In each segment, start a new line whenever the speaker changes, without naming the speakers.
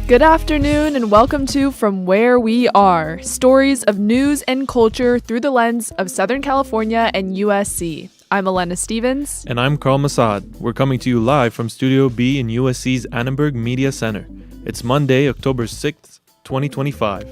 Good afternoon and welcome to From Where We Are, stories of news and culture through the lens of Southern California and USC. I'm Elena Stevens.
And I'm Carl Masad. We're coming to you live from Studio B in USC's Annenberg Media Center. It's Monday, October 6th, 2025.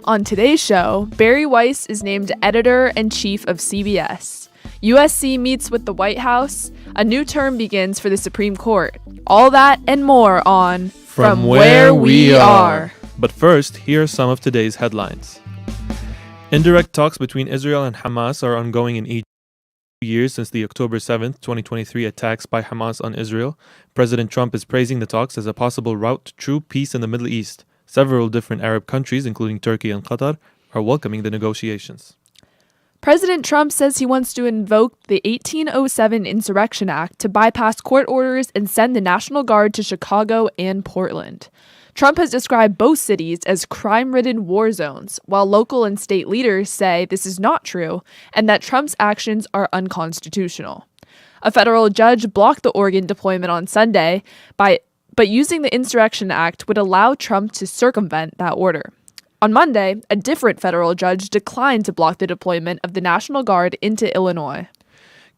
On today's show, Bari Weiss is named editor-in-chief of CBS. USC meets with the White House. A new term begins for the Supreme Court. All that and more on From Where We Are.
But first, here are some of today's headlines. Indirect talks between Israel and Hamas are ongoing in Egypt. 2 years since the October 7th, 2023 attacks by Hamas on Israel. President Trump is praising the talks as a possible route to true peace in the Middle East. Several different Arab countries, including Turkey and Qatar, are welcoming the negotiations.
President Trump says he wants to invoke the 1807 Insurrection Act to bypass court orders and send the National Guard to Chicago and Portland. Trump has described both cities as crime-ridden war zones, while local and state leaders say this is not true and that Trump's actions are unconstitutional. A federal judge blocked the Oregon deployment on Sunday, but using the Insurrection Act would allow Trump to circumvent that order. On Monday, a different federal judge declined to block the deployment of the National Guard into Illinois.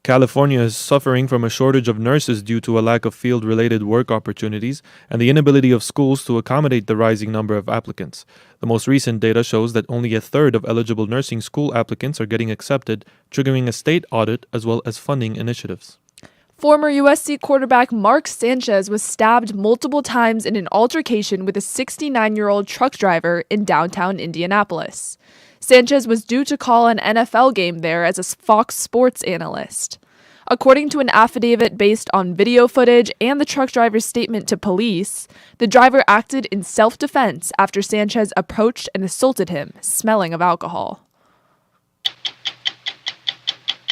California is suffering from a shortage of nurses due to a lack of field-related work opportunities and the inability of schools to accommodate the rising number of applicants. The most recent data shows that only a third of eligible nursing school applicants are getting accepted, triggering a state audit as well as funding initiatives.
Former USC quarterback Mark Sanchez was stabbed multiple times in an altercation with a 69-year-old truck driver in downtown Indianapolis. Sanchez was due to call an NFL game there as a Fox Sports analyst. According to an affidavit based on video footage and the truck driver's statement to police, the driver acted in self-defense after Sanchez approached and assaulted him, smelling of alcohol.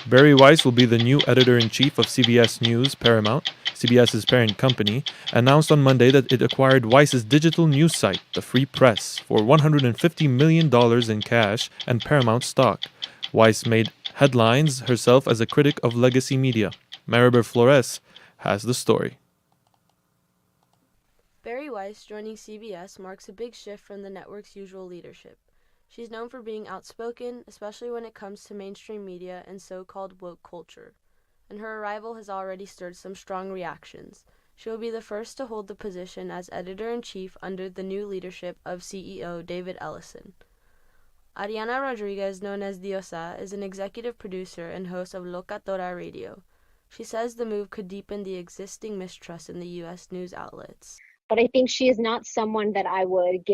Bari Weiss will be the new editor-in-chief of CBS News Paramount, CBS's parent company, announced on Monday that it acquired Weiss's digital news site, The Free Press, for $150 million in cash and Paramount stock. Weiss made headlines herself as a critic of legacy media. Maribel Flores has the story.
Bari Weiss joining CBS marks a big shift from the network's usual leadership. She's known for being outspoken, especially when it comes to mainstream media and so-called woke culture. And her arrival has already stirred some strong reactions. She will be the first to hold the position as editor-in-chief under the new leadership of CEO David Ellison. Ariana Rodriguez, known as Diosa, is an executive producer and host of Locatora Radio. She says the move could deepen the existing mistrust in the U.S. news outlets.
But I think she is not someone that I would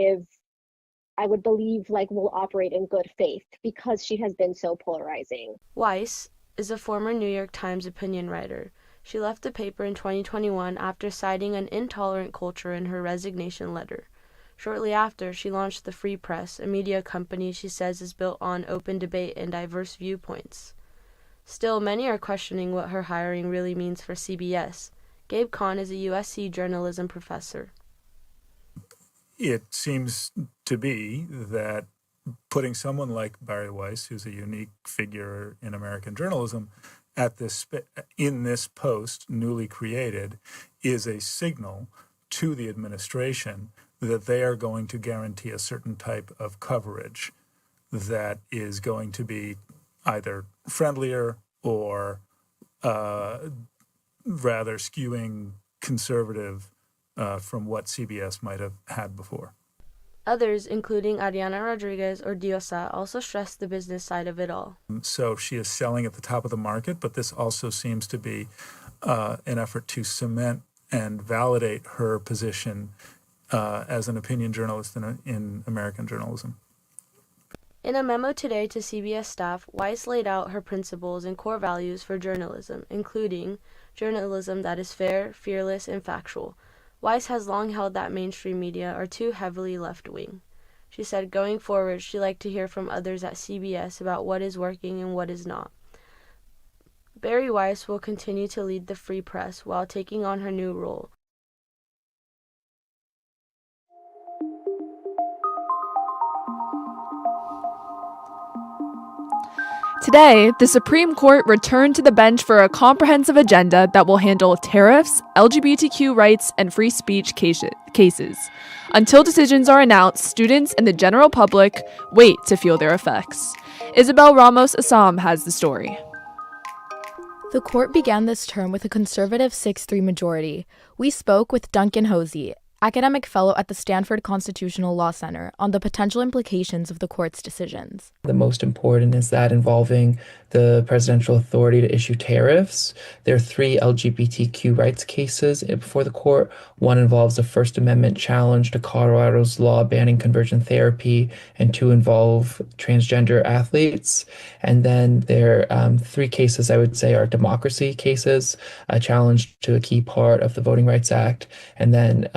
believe will operate in good faith because she has been so polarizing.
Weiss is a former New York Times opinion writer. She left the paper in 2021 after citing an intolerant culture in her resignation letter. Shortly after, she launched the Free Press, a media company she says is built on open debate and diverse viewpoints. Still, many are questioning what her hiring really means for CBS. Gabe Kahn is a USC journalism professor.
It seems to be that putting someone like Bari Weiss, who's a unique figure in American journalism, in this post newly created, is a signal to the administration that they are going to guarantee a certain type of coverage that is going to be either friendlier or rather skewing conservative from what CBS might have had before.
Others, including Ariana Rodriguez or Diosa, also stress the business side of it all.
So she is selling at the top of the market, but this also seems to be an effort to cement and validate her position as an opinion journalist in American journalism.
In a memo today to CBS staff, Weiss laid out her principles and core values for journalism, including journalism that is fair, fearless, and factual. Weiss has long held that mainstream media are too heavily left-wing. She said going forward, she'd like to hear from others at CBS about what is working and what is not. Bari Weiss will continue to lead the Free Press while taking on her new role.
Today, the Supreme Court returned to the bench for a comprehensive agenda that will handle tariffs, LGBTQ rights, and free speech cases. Until decisions are announced, students and the general public wait to feel their effects. Isabel Ramos Assam has the story.
The court began this term with a conservative 6-3 majority. We spoke with Duncan Hosey, academic fellow at the Stanford Constitutional Law Center, on the potential implications of the court's decisions.
The most important is that involving the presidential authority to issue tariffs. There are 3 LGBTQ rights cases before the court. One involves a First Amendment challenge to Colorado's law banning conversion therapy, and 2 involve transgender athletes. And then there are 3 cases I would say are democracy cases, a challenge to a key part of the Voting Rights Act, and then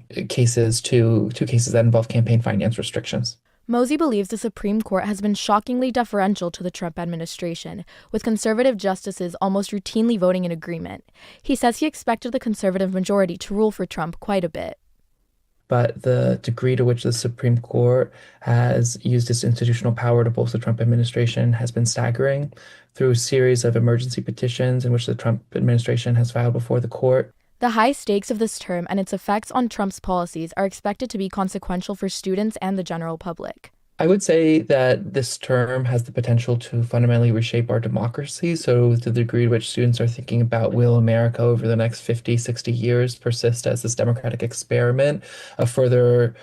two cases that involve campaign finance restrictions.
Mosey believes the Supreme Court has been shockingly deferential to the Trump administration, with conservative justices almost routinely voting in agreement. He says he expected the conservative majority to rule for Trump quite a bit.
But the degree to which the Supreme Court has used its institutional power to bolster the Trump administration has been staggering through a series of emergency petitions in which the Trump administration has filed before the court.
The high stakes of this term and its effects on Trump's policies are expected to be consequential for students and the general public.
I would say that this term has the potential to fundamentally reshape our democracy. So to the degree to which students are thinking about will America over the next 50, 60 years persist as this democratic experiment, a further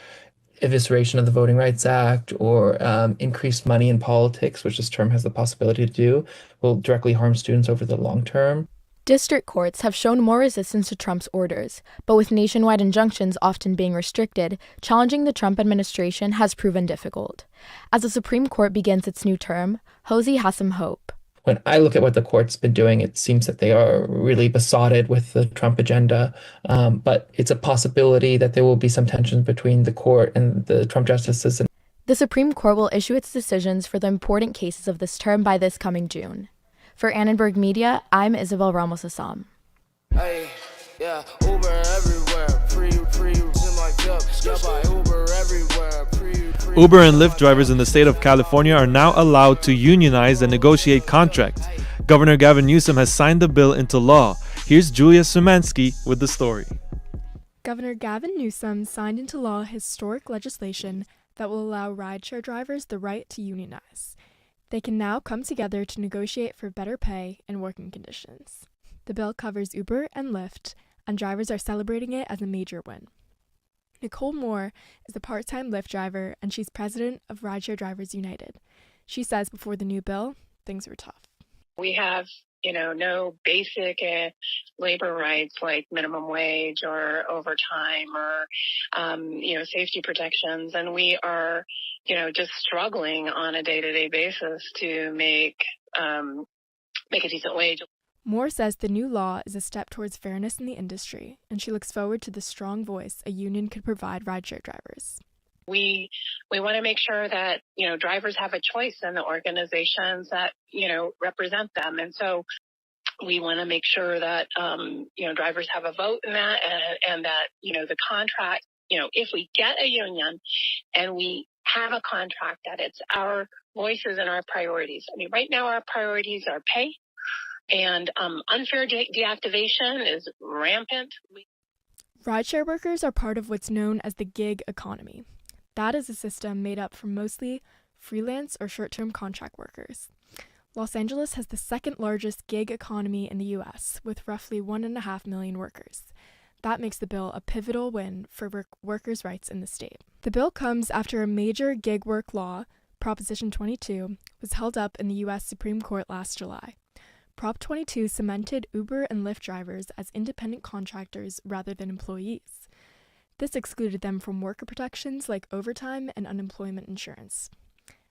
evisceration of the Voting Rights Act, or increased money in politics, which this term has the possibility to do, will directly harm students over the long term.
District courts have shown more resistance to Trump's orders, but with nationwide injunctions often being restricted, challenging the Trump administration has proven difficult. As the Supreme Court begins its new term, Hosey has some hope.
When I look at what the court's been doing, it seems that they are really besotted with the Trump agenda, but it's a possibility that there will be some tensions between the court and the Trump justices.
The Supreme Court will issue its decisions for the important cases of this term by this coming June. For Annenberg Media, I'm Isabel Ramos Assam.
Hey, yeah, Uber everywhere, in my job, yeah, by Uber everywhere,
Uber and Lyft drivers in the state of California are now allowed to unionize and negotiate contracts. Governor Gavin Newsom has signed the bill into law. Here's Julia Sumansky with the story.
Governor Gavin Newsom signed into law historic legislation that will allow rideshare drivers the right to unionize. They can now come together to negotiate for better pay and working conditions. The bill covers Uber and Lyft, and drivers are celebrating it as a major win. Nicole Moore is a part-time Lyft driver, and she's president of Rideshare Drivers United. She says before the new bill, things were tough.
We have, no basic labor rights like minimum wage or overtime or, safety protections. And we are, just struggling on a day-to-day basis to make a decent wage.
Moore says the new law is a step towards fairness in the industry, and she looks forward to the strong voice a union could provide rideshare drivers.
We want to make sure that, drivers have a choice in the organizations that, represent them. And so we want to make sure that, drivers have a vote in that and that, the contract, if we get a union and we have a contract, that it's our voices and our priorities. I mean, right now our priorities are pay, and unfair deactivation is rampant.
Rideshare workers are part of what's known as the gig economy. That is a system made up from mostly freelance or short-term contract workers. Los Angeles has the second largest gig economy in the U.S., with roughly 1.5 million workers. That makes the bill a pivotal win for workers' rights in the state. The bill comes after a major gig work law, Proposition 22, was held up in the U.S. Supreme Court last July. Prop 22 cemented Uber and Lyft drivers as independent contractors rather than employees. This excluded them from worker protections like overtime and unemployment insurance.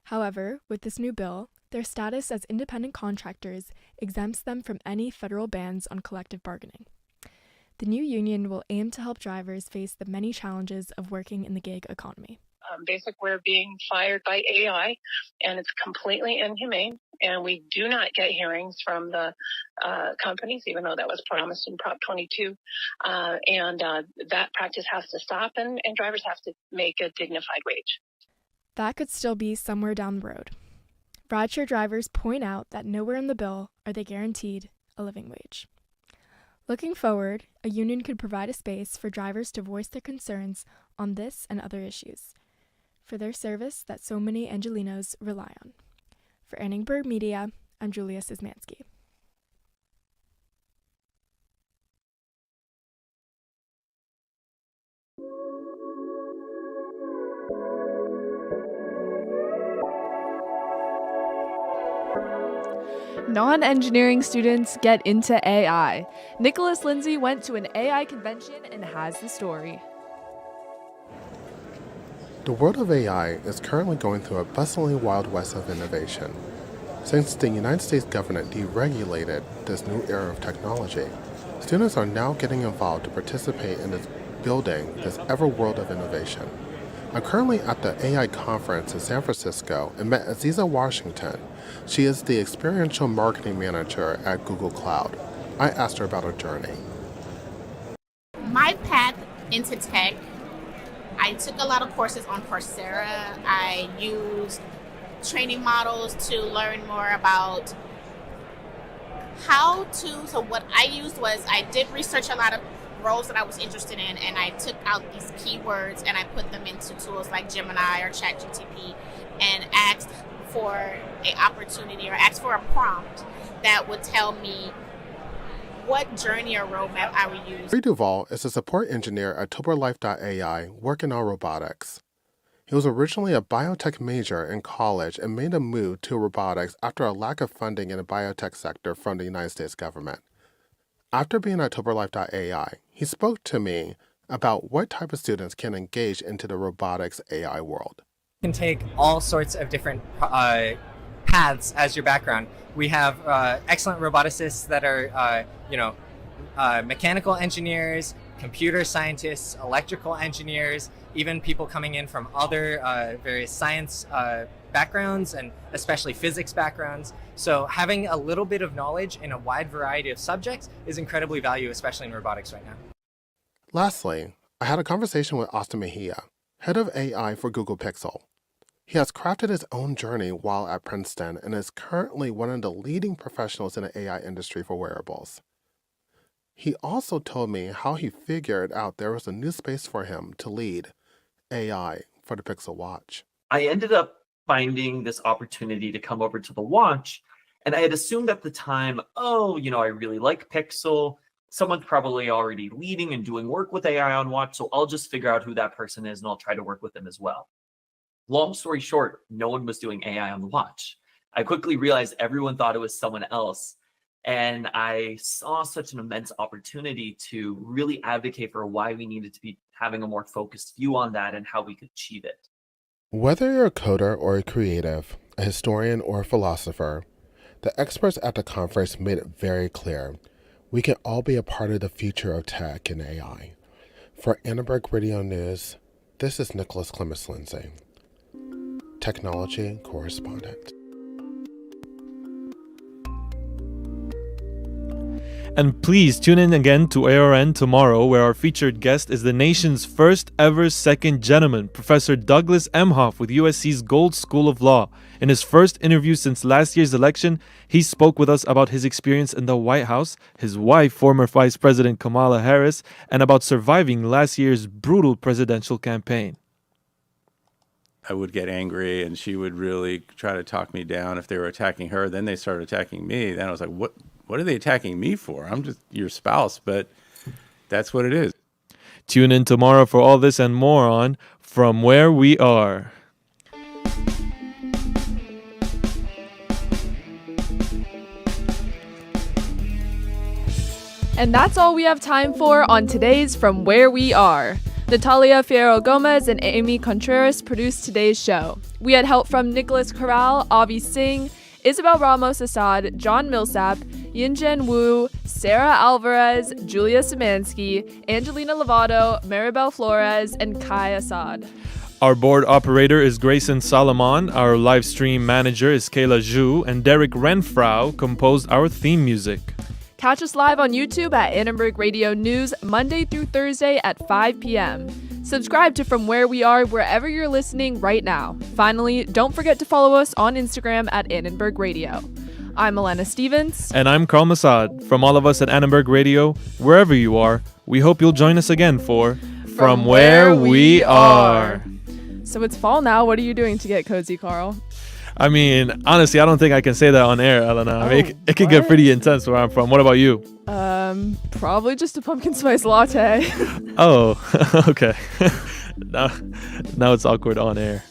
However, with this new bill, their status as independent contractors exempts them from any federal bans on collective bargaining. The new union will aim to help drivers face the many challenges of working in the gig economy.
Basically, we're being fired by AI, and it's completely inhumane. And we do not get hearings from the companies, even though that was promised in Prop 22. That practice has to stop, and drivers have to make a dignified wage.
That could still be somewhere down the road. rideshare drivers point out that nowhere in the bill are they guaranteed a living wage. Looking forward, a union could provide a space for drivers to voice their concerns on this and other issues, for their service that so many Angelenos rely on. For Annenberg Media, I'm Julia Szymanski.
Non-engineering students get into AI. Nicholas Lindsay went to an AI convention and has the story.
The world of AI is currently going through a bustling wild west of innovation. Since the United States government deregulated this new era of technology, students are now getting involved to participate in building this ever world of innovation. I'm currently at the AI conference in San Francisco and met Aziza Washington. She is the experiential marketing manager at Google Cloud. I asked her about her journey.
My path into tech, I took a lot of courses on Coursera. I used training models to learn more about so what I used was I did research a lot of roles that I was interested in, and I took out these keywords and I put them into tools like Gemini or ChatGPT and asked for an opportunity or asked for a prompt that would tell me what journey or roadmap I would use.
Bree Duval is a support engineer at ToberLife.ai working on robotics. He was originally a biotech major in college and made a move to robotics after a lack of funding in the biotech sector from the United States government. After being at ToberLife.ai, he spoke to me about what type of students can engage into the robotics AI world.
You can take all sorts of different paths as your background. We have excellent roboticists that are, mechanical engineers, computer scientists, electrical engineers, even people coming in from other various science backgrounds and especially physics backgrounds. So having a little bit of knowledge in a wide variety of subjects is incredibly valuable, especially in robotics right now.
Lastly, I had a conversation with Austin Mejia, head of AI for Google Pixel. He has crafted his own journey while at Princeton and is currently one of the leading professionals in the AI industry for wearables. He also told me how he figured out there was a new space for him to lead AI for the Pixel Watch.
I ended up finding this opportunity to come over to the watch, and I had assumed at the time, I really like Pixel. Someone's probably already leading and doing work with AI on watch, so I'll just figure out who that person is and I'll try to work with them as well. Long story short, no one was doing AI on the watch. I quickly realized everyone thought it was someone else. And I saw such an immense opportunity to really advocate for why we needed to be having a more focused view on that and how we could achieve it.
Whether you're a coder or a creative, a historian or a philosopher, the experts at the conference made it very clear we can all be a part of the future of tech and AI. For Annenberg Radio News, this is Nicholas Clemens Lindsay, technology correspondent.
And please tune in again to ARN tomorrow, where our featured guest is the nation's first ever second gentleman, Professor Douglas Emhoff with USC's Gold School of Law. In his first interview since last year's election, he spoke with us about his experience in the White House, his wife, former Vice President Kamala Harris, and about surviving last year's brutal presidential campaign.
I would get angry and she would really try to talk me down if they were attacking her. Then they started attacking me. Then I was like, what are they attacking me for? I'm just your spouse, but that's what it is.
Tune in tomorrow for all this and more on From Where We Are.
And that's all we have time for on today's From Where We Are. Natalia Fierro Gomez and Amy Contreras produced today's show. We had help from Nicholas Corral, Avi Singh, Isabel Ramos Assad, John Millsap, Yinjen Wu, Sarah Alvarez, Julia Szymanski, Angelina Lovato, Maribel Flores, and Kai Assad.
Our board operator is Grayson Salomon, our live stream manager is Kayla Zhu, and Derek Renfrau composed our theme music. Catch us live on YouTube at Annenberg Radio News Monday through Thursday at 5 p.m.
Subscribe to From Where We Are wherever you're listening right now. Finally, don't forget to follow us on Instagram at Annenberg Radio. I'm Elena Stevens.
And I'm Carl Massad. From all of us at Annenberg Radio, wherever you are, we hope you'll join us again for From Where We Are.
So it's fall now. What are you doing to get cozy, Carl?
I mean, honestly, I don't think I can say that on air, Elena. I mean, it could get pretty intense where I'm from. What about you?
Probably just a pumpkin spice latte.
Oh, okay. Now it's awkward on air.